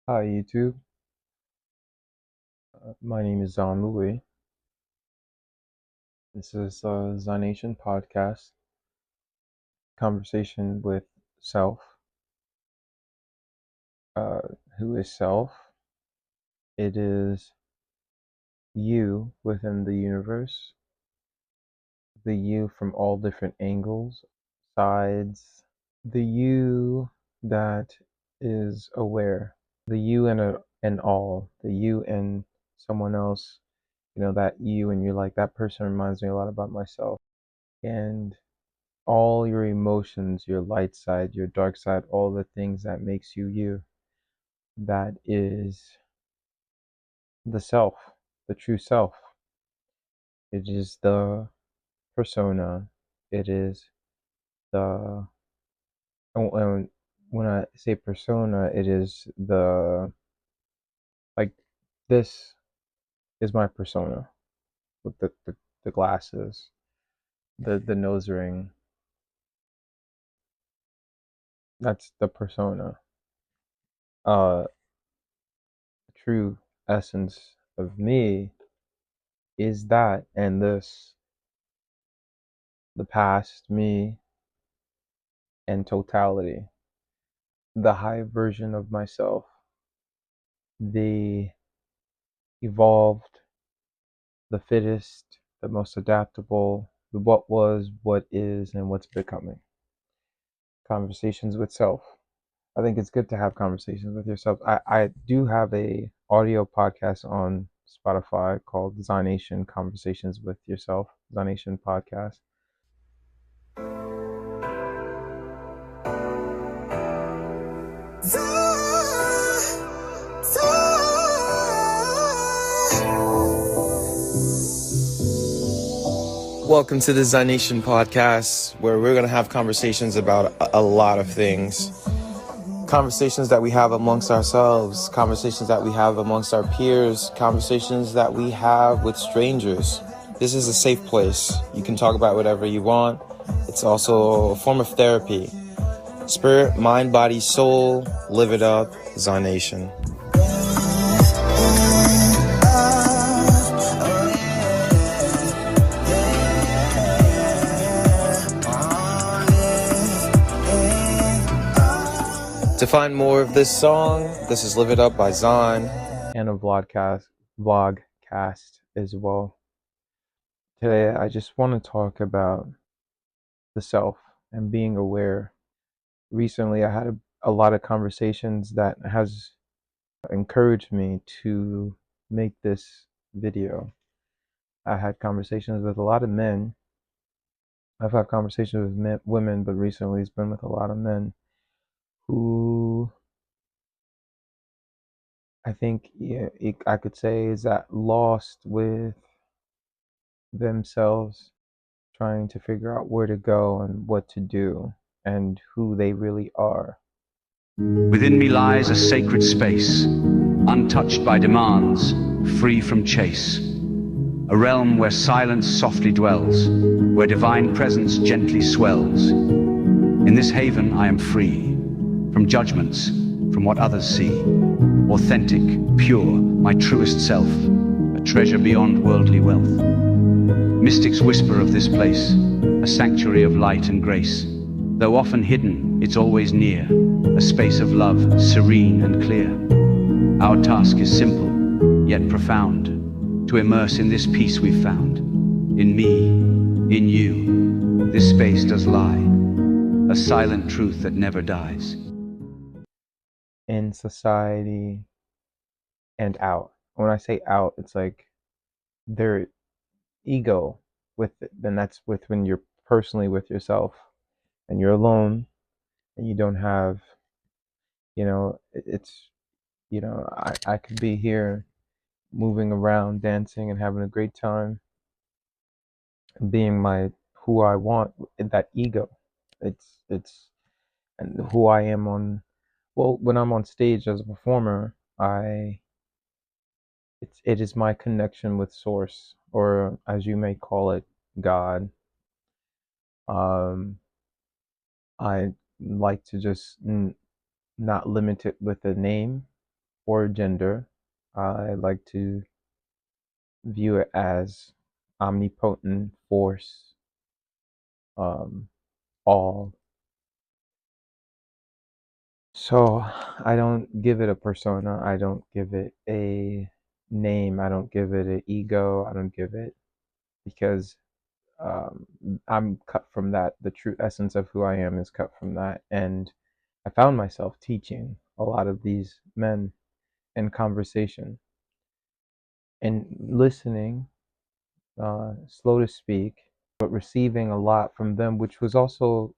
Hi YouTube, my name is Zon Louis. This is a Zonation podcast, conversation with self. Uh, who is self? It is you within the universe, the you from all different angles, sides, the you that is aware, the you and all, the you and someone else, that you and you're like, that person reminds me a lot about myself. And all your emotions, your light side, your dark side, all the things that makes you you. That is the self, the true self. It is the persona. It is the and when I say persona, it is the like this is my persona with the glasses, the nose ring. That's the persona. The true essence of me is that and this, the past me and totality, the high version of myself, the evolved, the fittest, the most adaptable, the what was, what is, and what's becoming. Conversations with self. I think it's good to have conversations with yourself. I do have a audio podcast on Spotify called Zonation Conversations with Yourself, Zonation Podcast. Welcome to the Zonation podcast, where we're going to have conversations about a lot of things. Conversations that we have amongst ourselves, conversations that we have amongst our peers, conversations that we have with strangers. This is a safe place. You can talk about whatever you want. It's also a form of therapy. Spirit, mind, body, soul, live it up, Zonation. To find more of this song, this is Live It Up by Zon. And a vlogcast as well. Today, I just want to talk about the self and being aware. Recently, I had a lot of conversations that has encouraged me to make this video. I had conversations with a lot of men. I've had conversations with women, but recently it's been with a lot of men who I think I could say is that lost with themselves, trying to figure out where to go and what to do and who they really are. Within me lies a sacred space, untouched by demands, free from chase. A realm where silence softly dwells, where divine presence gently swells. In this haven I am free, from judgments, from what others see. Authentic, pure, my truest self, a treasure beyond worldly wealth. Mystics whisper of this place, a sanctuary of light and grace. Though often hidden, it's always near, a space of love, serene and clear. Our task is simple, yet profound, to immerse in this peace we've found. In me, in you, this space does lie, a silent truth that never dies. In society and out. When I say out, it's like their ego with it. Then that's with when you're personally with yourself and you're alone and you don't have, it's, I could be here moving around, dancing and having a great time, being my who I want, that ego. It's and who I am on. Well, when I'm on stage as a performer, it is my connection with Source, or as you may call it, God. Um, I like to just not limit it with a name. or gender. I like to view it as omnipotent force, um, all. So I don't give it a persona. I don't give it a name. I don't give it an ego. I don't give it because um, I'm cut from that. The true essence of who I am is cut from that. And I found myself teaching a lot of these men in conversation and listening, slow to speak, but receiving a lot from them, which was also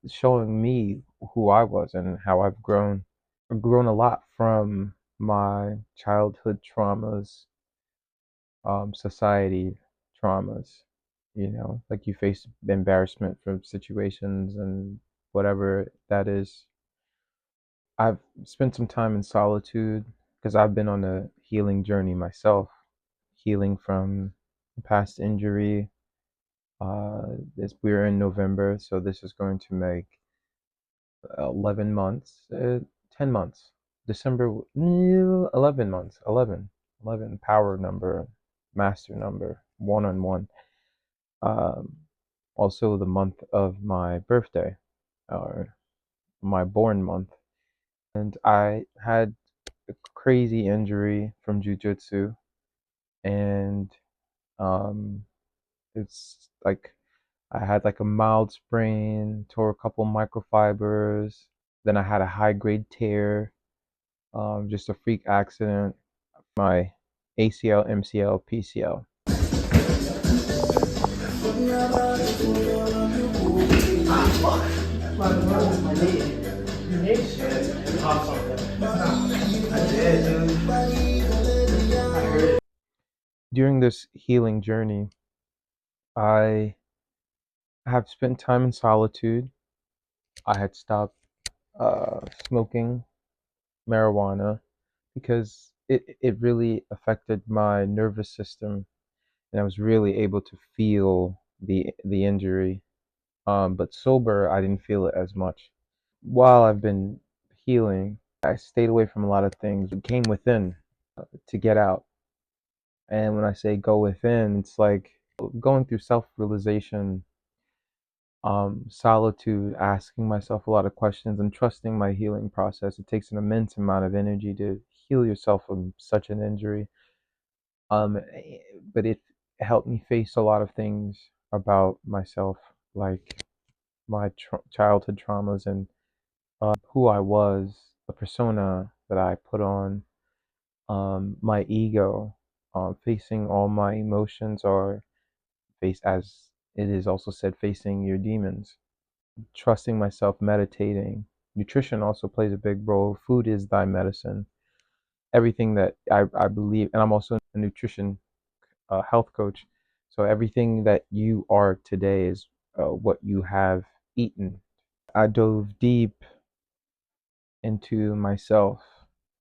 showing me who I was and how I've grown. I've grown a lot from my childhood traumas, society traumas, like you face embarrassment from situations and whatever that is. I've spent some time in solitude because I've been on a healing journey myself, healing from past injury. We're in November, so this is going to make 11 months, 10 months. December, 11 months, 11, power number, master number, one on one. Um, Also, the month of my birthday, or my born month. And I had a crazy injury from jujitsu, and um, it's like I had like a mild sprain, tore a couple microfibers. Then I had a high grade tear, just a freak accident. My ACL, MCL, PCL. During this healing journey, I have spent time in solitude. I had stopped smoking marijuana because it really affected my nervous system, and I was really able to feel the injury. But sober, I didn't feel it as much. While I've been healing, I stayed away from a lot of things. It came within to get out. And when I say go within, it's like going through self-realization, solitude, asking myself a lot of questions, and trusting my healing process. It takes an immense amount of energy to heal yourself from such an injury. But it helped me face a lot of things about myself, like my childhood traumas and who I was, the persona that I put on, my ego, facing all my emotions, or face, as it is also said, facing your demons, trusting myself, meditating. Nutrition also plays a big role. Food is thy medicine. Everything that I believe, and I'm also a nutrition health coach. So everything that you are today is what you have eaten. I dove deep into myself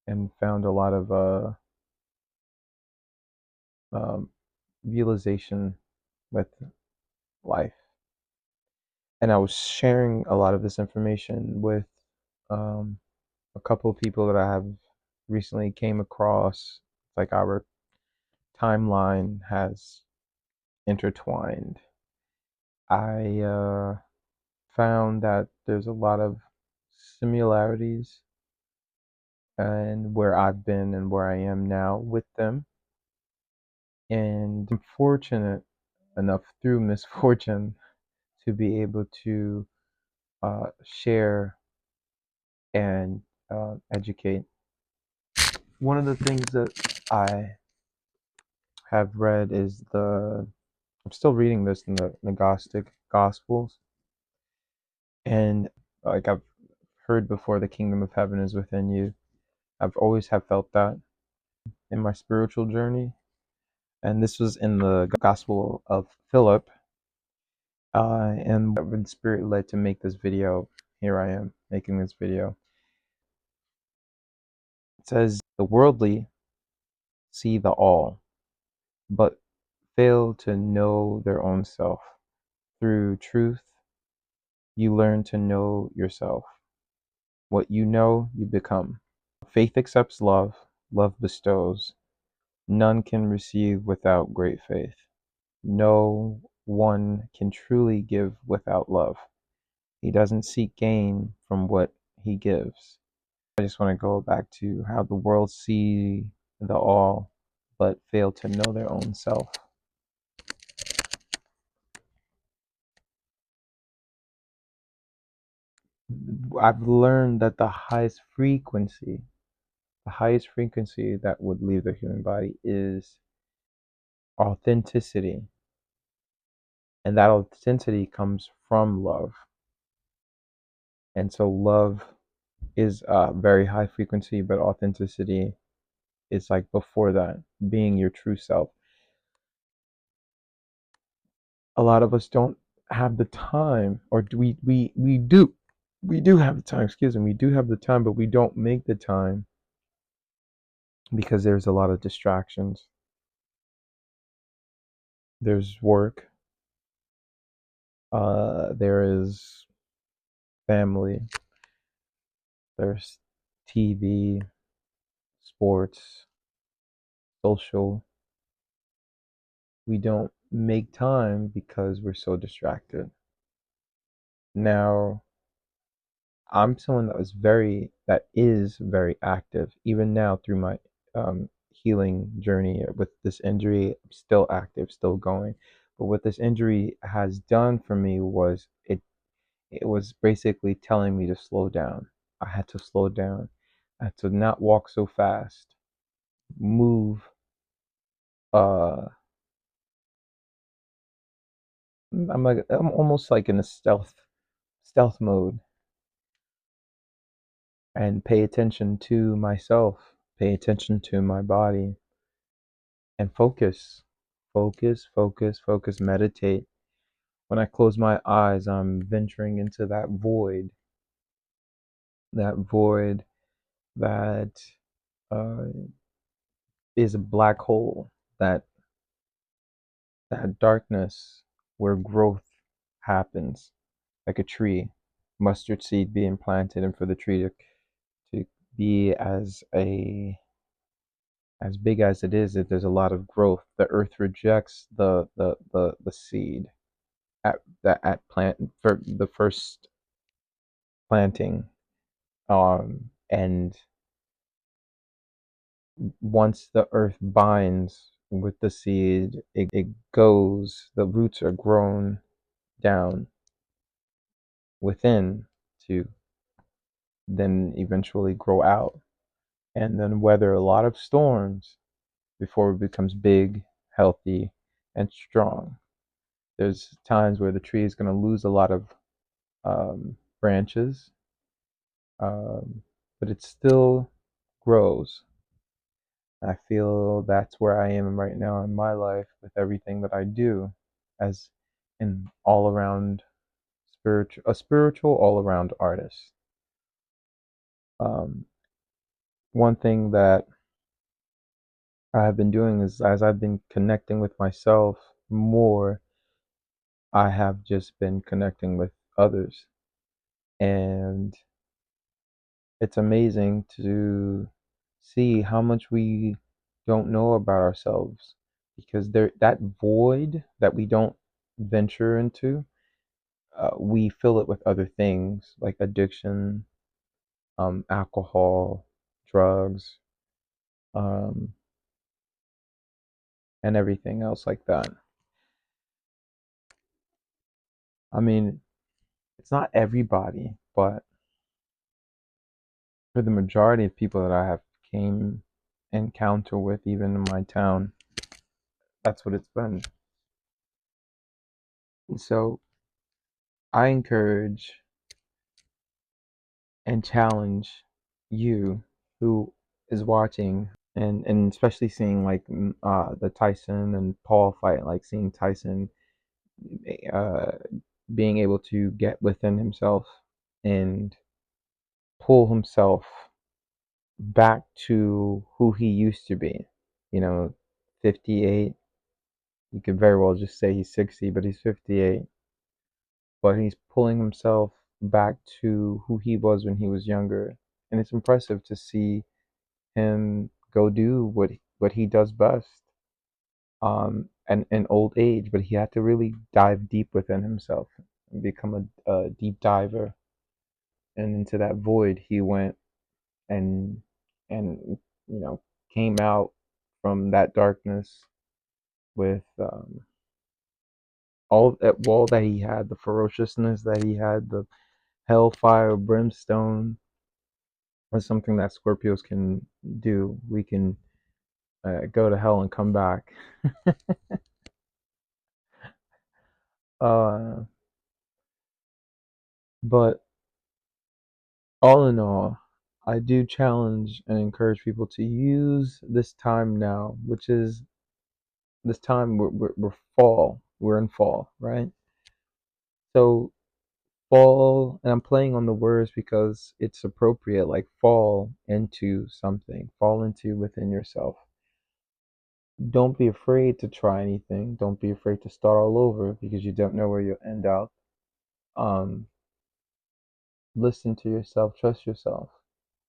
and found a lot of um, realization with life. And I was sharing a lot of this information with um, a couple of people that I have recently came across. Like our timeline has intertwined. I found that there's a lot of similarities and where I've been and where I am now with them. And I'm fortunate enough through misfortune to be able to share and educate. One of the things that I have read is I'm still reading this in the Gnostic Gospels, and like I've heard before, the kingdom of heaven is within you. I've always have felt that in my spiritual journey, and this was in the Gospel of Philip, and I've been spirit led to make this video. Here I am making this video. It says, the worldly see the all, but fail to know their own self. Through truth, you learn to know yourself. What you know, you become. Faith accepts love, love bestows. None can receive without great faith. No one can truly give without love. He doesn't seek gain from what he gives. I just want to go back to how the world see the all, but fail to know their own self. I've learned that the highest frequency that would leave the human body is authenticity. And that authenticity comes from love. And so love is a very high frequency, but authenticity is like before that, being your true self. A lot of us don't have the time, or do we do have the time, excuse me, we do have the time, but we don't make the time because there's a lot of distractions. There's work, there is family, there's TV, sports, social. We don't make time because we're so distracted. Now, I'm someone that is very active. Even now, through my healing journey with this injury, I'm still active, still going. But what this injury has done for me was it was basically telling me to slow down. I had to slow down. I had to not walk so fast, move. I'm almost like in a stealth mode, and pay attention to myself, pay attention to my body, and focus, meditate. When I close my eyes, I'm venturing into that void that uh, is a black hole, that darkness where growth happens, like a tree, mustard seed being planted, and for the tree to be as big as it is, that there's a lot of growth. The earth rejects the seed at plant for the first planting, and once the earth binds with the seed, it goes. The roots are grown down within to then eventually grow out, and then weather a lot of storms before it becomes big, healthy, and strong. There's times where the tree is going to lose a lot of branches, but it still grows. I feel that's where I am right now in my life with everything that I do, as an all around spiritual all around artist. Um, One thing that I have been doing is, as I've been connecting with myself more, I have just been connecting with others. And it's amazing to see how much we don't know about ourselves, because that void that we don't venture into, we fill it with other things like addiction, alcohol, drugs, um, and everything else like that. I mean, it's not everybody, but for the majority of people that I have came encounter with, even in my town, that's what it's been. And so I encourage and challenge you who is watching, and especially seeing like the Tyson and Paul fight, like seeing Tyson uh, being able to get within himself and pull himself back to who he used to be. 58. You could very well just say he's 60, but he's 58. But he's pulling himself back to who he was when he was younger. And it's impressive to see him go do what he does best, and in old age. But he had to really dive deep within himself and become a deep diver. And into that void he went, and you know, came out from that darkness with all that he had, the ferociousness that he had, the hellfire, brimstone, is something that Scorpios can do. We can go to hell and come back. uh, but all in all, I do challenge and encourage people to use this time now, which is this time we're fall. We're in fall, right? So fall, and I'm playing on the words because it's appropriate, like fall into something, fall into within yourself. Don't be afraid to try anything. Don't be afraid to start all over because you don't know where you'll end up. Um, Listen to yourself, trust yourself.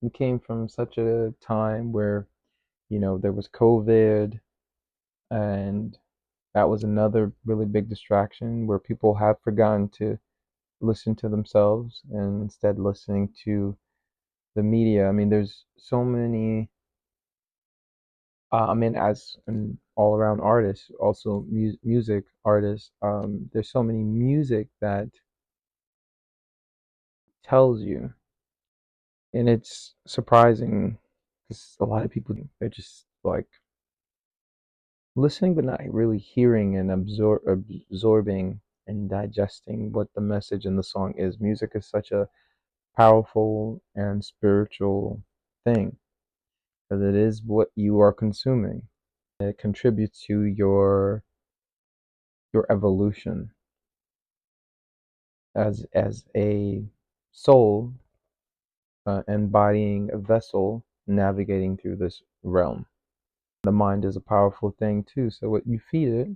We came from such a time where, there was COVID, and that was another really big distraction where people have forgotten to listen to themselves and instead listening to the media. I mean, there's so many. I mean, as an all-around artist, also music artist. There's so many music that tells you, and it's surprising because a lot of people, they're just like listening, but not really hearing and absorbing and digesting what the message in the song is. Music is such a powerful and spiritual thing because it is what you are consuming. It contributes to your evolution as a soul, embodying a vessel navigating through this realm. The mind is a powerful thing too, so what you feed it,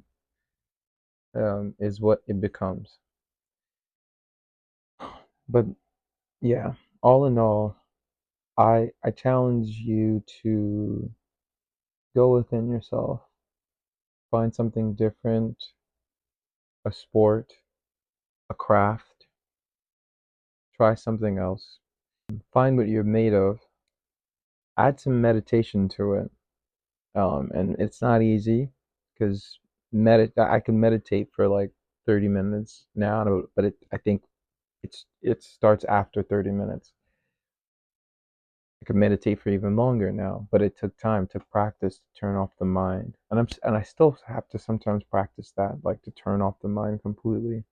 is what it becomes. But yeah, all in all, I challenge you to go within yourself, find something different, a sport, a craft, try something else, find what you're made of, add some meditation to it. And it's not easy because I can meditate for like 30 minutes now, but I think it starts after 30 minutes. I could meditate for even longer now, but it took time, took practice to turn off the mind, and I still have to sometimes practice that, like to turn off the mind completely.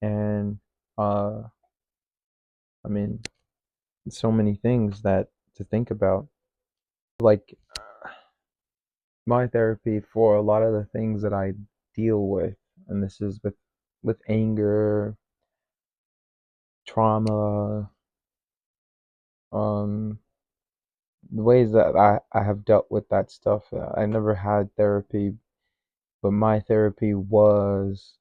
And uh, I mean, so many things that to think about, like my therapy for a lot of the things that I deal with, and this is with anger, trauma, um, the ways that I have dealt with that stuff. I never had therapy, but my therapy was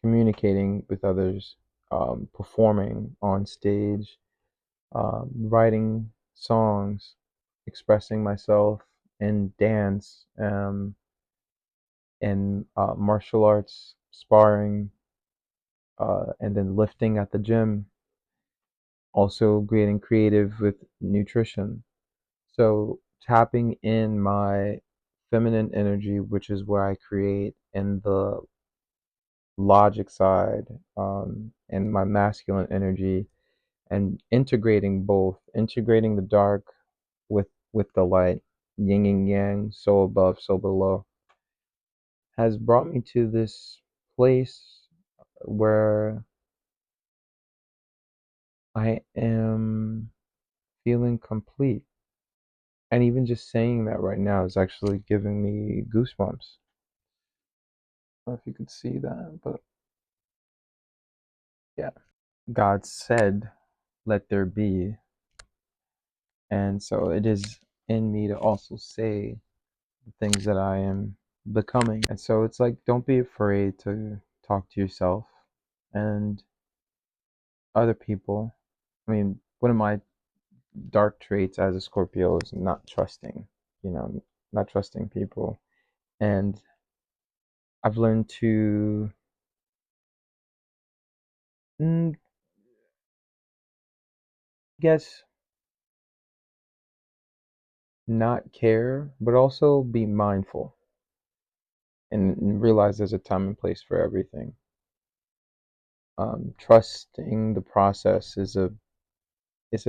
communicating with others, performing on stage, writing songs, expressing myself in dance, and martial arts, sparring, and then lifting at the gym. Also, getting creative with nutrition. So, tapping in my feminine energy, which is where I create, and the logic side, and my masculine energy, and integrating both, integrating the dark with the light, yin and yang, so above, so below, has brought me to this place where I am feeling complete. And even just saying that right now is actually giving me goosebumps. I don't know if you could see that, but yeah. God said, let there be. And so it is in me to also say the things that I am becoming. And so it's like, don't be afraid to talk to yourself and other people. I mean, one of my dark traits as a Scorpio is not trusting, not trusting people. And I've learned to mm, guess not care, but also be mindful and realize there's a time and place for everything. Trusting the process is a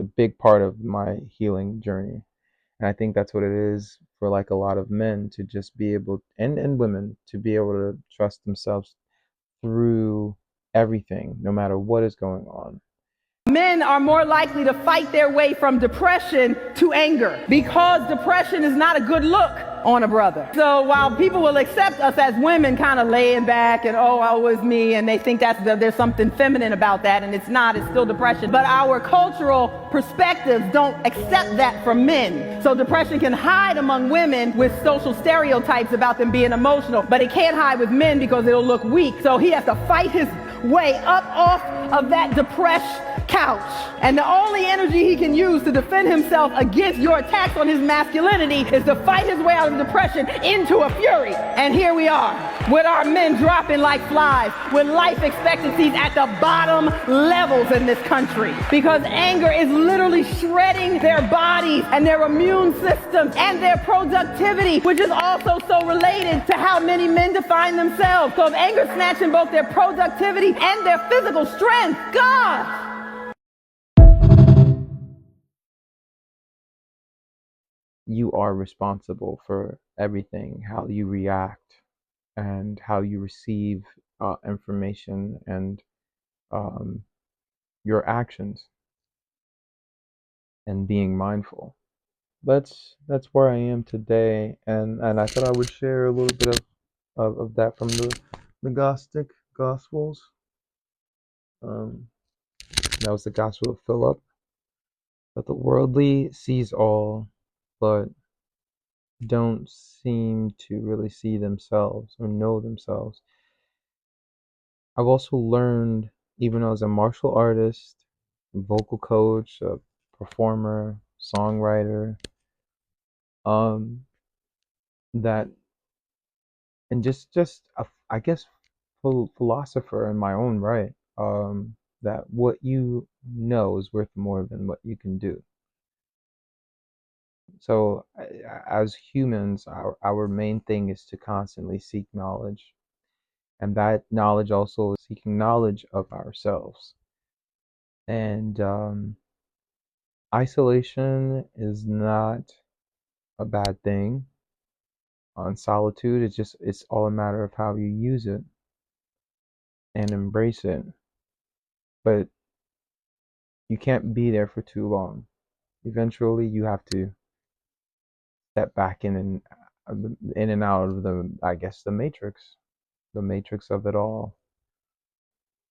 big part of my healing journey. And I think that's what it is for like a lot of men to just be able and women to be able to trust themselves through everything, no matter what is going on. Men are more likely to fight their way from depression to anger because depression is not a good look on a brother. So while people will accept us as women kind of laying back and oh it's me, and they think there's something feminine about that, and it's not, it's still depression. But our cultural perspectives don't accept that from men. So depression can hide among women with social stereotypes about them being emotional, but it can't hide with men because it'll look weak. So he has to fight his way up off of that depressed couch. And the only energy he can use to defend himself against your attacks on his masculinity is to fight his way out of depression into a fury. And here we are, with our men dropping like flies, with life expectancies at the bottom levels in this country. Because anger is literally shredding their bodies and their immune systems and their productivity, which is also so related to how many men define themselves. So if anger snatching both their productivity and their physical strength, God! You are responsible for everything, how you react and how you receive information and um, your actions, and being mindful. That's where I am today, and I thought I would share a little bit of that from the Gnostic Gospels. Um, that was the Gospel of Philip. That the worldly sees all, but don't seem to really see themselves or know themselves. I've also learned, even as a martial artist, vocal coach, a performer, songwriter, um, that, and just I guess philosopher in my own right, that what you know is worth more than what you can do. So as humans, our main thing is to constantly seek knowledge, and that knowledge also is seeking knowledge of ourselves. And isolation is not a bad thing. On solitude, it's all a matter of how you use it and embrace it. But you can't be there for too long. Eventually, you have to step back in and out of I guess, the matrix of it all.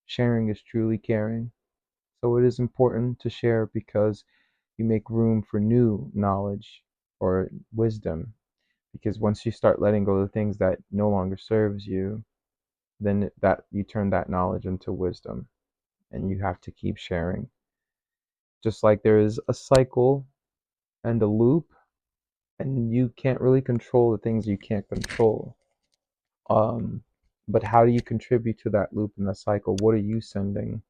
Sharing is truly caring. So it is important to share because you make room for new knowledge or wisdom. Because once you start letting go of the things that no longer serves you, then that you turn that knowledge into wisdom, and you have to keep sharing. Just like there is a cycle and a loop, and you can't really control the things you can't control. Um, but how do you contribute to that loop and that cycle? What are you sending?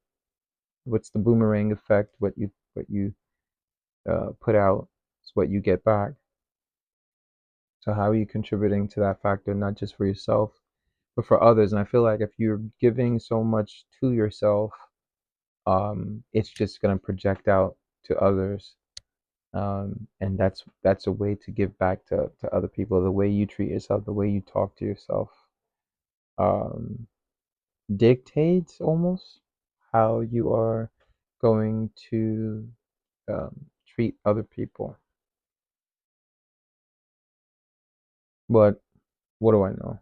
What's the boomerang effect? What you put out is what you get back. So how are you contributing to that factor, not just for yourself, but for others? And I feel like if you're giving so much to yourself, it's just gonna project out to others. And that's a way to give back to other people. The way you treat yourself, the way you talk to yourself, um, dictates almost how you are going to treat other people. But what do I know?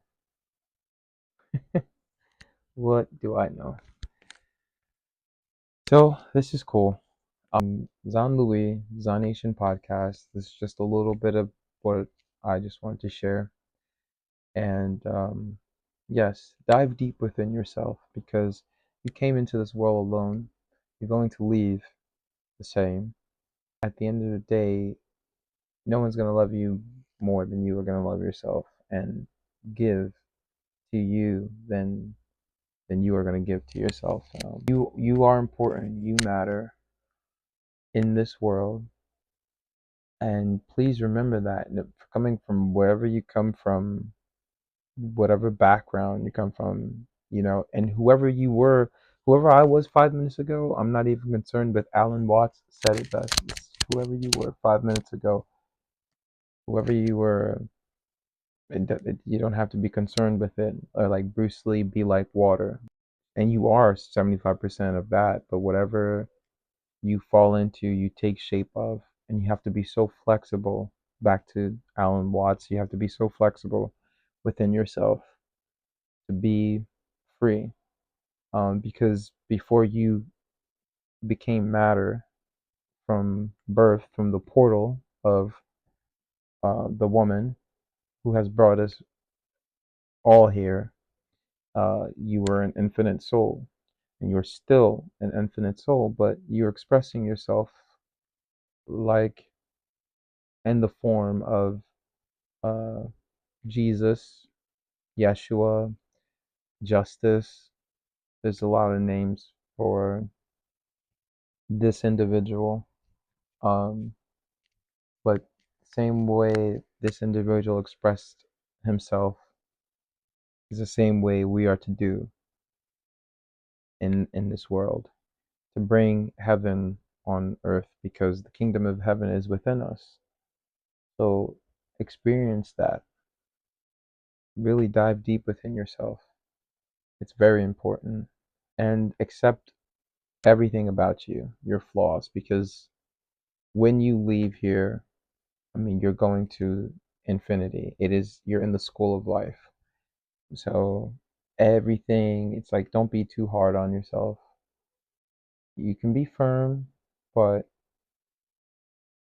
What do I know? So this is cool. Zan Louis, Zan Nation podcast. This is just a little bit of what I just wanted to share. And yes, dive deep within yourself, because you came into this world alone. You're going to leave the same. at the end of the day, no one's going to love you more than you are going to love yourself and give to you than you are going to give to yourself. You are important. You matter in this world. And please remember that, coming from wherever you come from, whatever background you come from, and whoever I was 5 minutes ago, I'm not even concerned with. Alan Watts said it best. It's whoever you were 5 minutes ago, whoever you were, you don't have to be concerned with it. Or like Bruce Lee, be like water. And you are 75% of that, but whatever you fall into, you take shape of, and you have to be so flexible. Back to Alan Watts, you have to be so flexible within yourself to be free. Because before you became matter from birth, from the portal of the woman who has brought us all here, you were an infinite soul, and you're still an infinite soul, but you're expressing yourself like in the form of Jesus, Yeshua, Justice. There's a lot of names for this individual. But same way this individual expressed himself is the same way we are to do in this world, to bring heaven on earth, because the kingdom of heaven is within us. So experience that. Really dive deep within yourself. It's very important. And accept everything about you, your flaws, because when you leave here, you're going to infinity. You're in the school of life. So everything, it's like, don't be too hard on yourself. You can be firm, but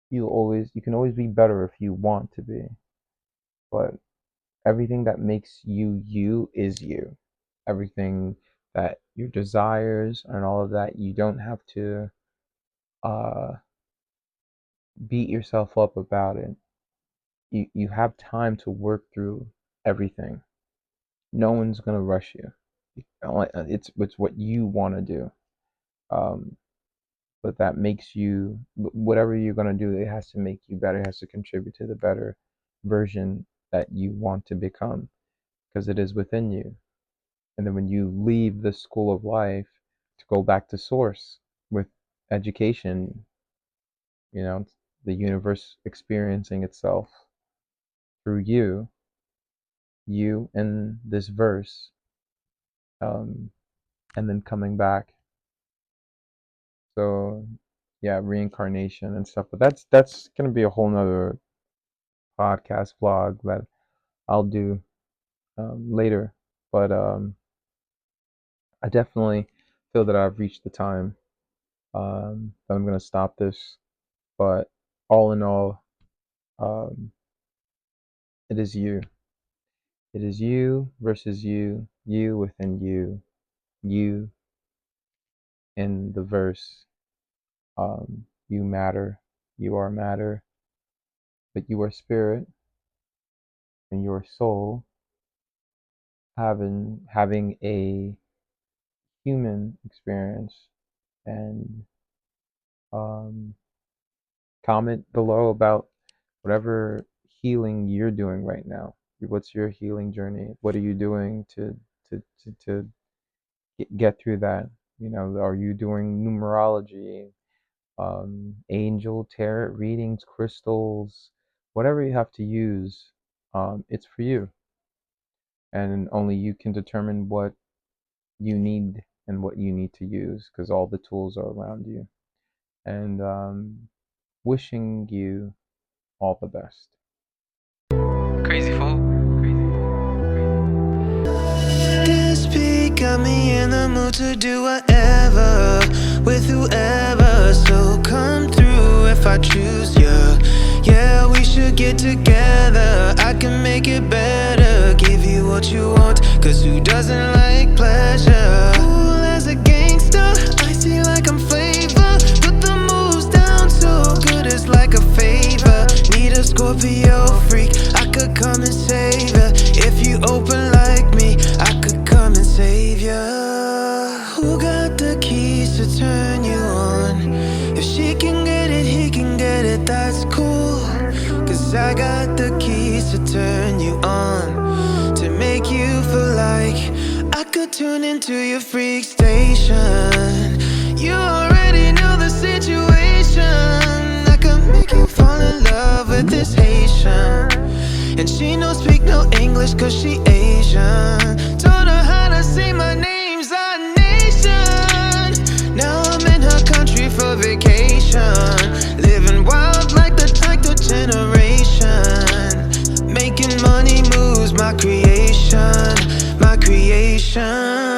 you can always be better if you want to be. But everything that makes you you is you. Everything that your desires and all of that, you don't have to beat yourself up about it. You have time to work through everything. No one's gonna rush you. It's what you want to do. But that makes you, whatever you're gonna do, it has to make you better. It has to contribute to the better version that you want to become, because it is within you. And then when you leave the school of life to go back to source with education, the universe experiencing itself through you in this verse, and then coming back. So yeah, reincarnation and stuff. But that's gonna be a whole nother podcast vlog that I'll do later. But I definitely feel that I've reached the time that I'm gonna stop this. But all in all, it is you. It is you versus you, you within you, you in the verse. You matter, you are matter, but you are spirit, and your soul having a human experience. And comment below about whatever healing you're doing right now. What's your healing journey? What are you doing to get through that? Are you doing numerology, angel tarot readings, crystals, whatever you have to use? It's for you, and only you can determine what you need and what you need to use, because all the tools are around you. And wishing you all the best. Crazy fool. This beat got me in the mood to do whatever with whoever. So come through if I choose you. Yeah, we should get together. I can make it better. Give you what you want, cause who doesn't like pleasure? Cool as a gangster, I see like I'm flavor. Put the moves down so good into your freak station. You already know the situation. I could make you fall in love with this Haitian. And she don't speak no English cause she Asian. Told her how to say my name's our nation. Now I'm in her country for vacation. Living wild like the generation. Making money moves my creation, my creation.